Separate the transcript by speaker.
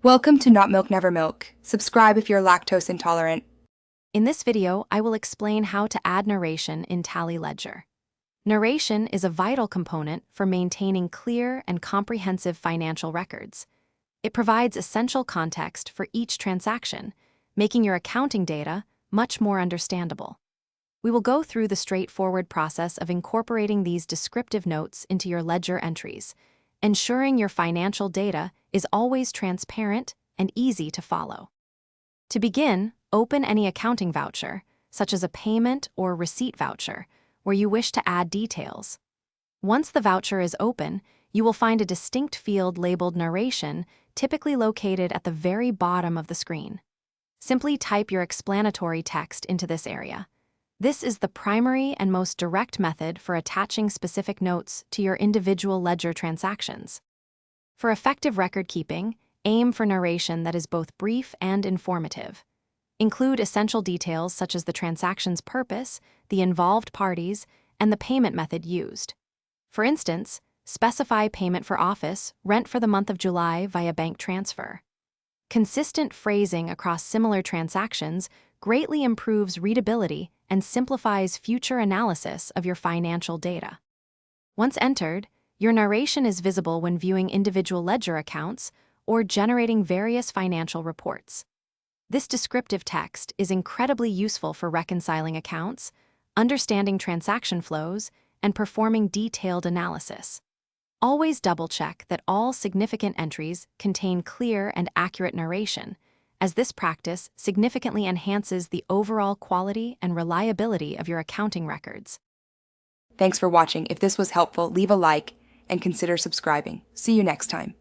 Speaker 1: Welcome to Not Milk Never Milk. Subscribe if you're lactose intolerant.
Speaker 2: In this video, I will explain how to add narration in Tally Ledger. Narration is a vital component for maintaining clear and comprehensive financial records. It provides essential context for each transaction, making your accounting data much more understandable. We will go through the straightforward process of incorporating these descriptive notes into your ledger entries, ensuring your financial data is always transparent and easy to follow. To begin, open any accounting voucher, such as a payment or receipt voucher, where you wish to add details. Once the voucher is open, you will find a distinct field labeled Narration, typically located at the very bottom of the screen. Simply type your explanatory text into this area. This is the primary and most direct method for attaching specific notes to your individual ledger transactions. For effective record keeping, aim for narration that is both brief and informative. Include essential details such as the transaction's purpose, the involved parties, and the payment method used. For instance, specify payment for office, rent for the month of July via bank transfer. Consistent phrasing across similar transactions greatly improves readability and simplifies future analysis of your financial data. Once entered, your narration is visible when viewing individual ledger accounts or generating various financial reports. This descriptive text is incredibly useful for reconciling accounts, understanding transaction flows, and performing detailed analysis. Always double-check that all significant entries contain clear and accurate narration, as this practice significantly enhances the overall quality and reliability of your accounting records.
Speaker 1: Thanks for watching. If this was helpful, leave a like and consider subscribing. See you next time.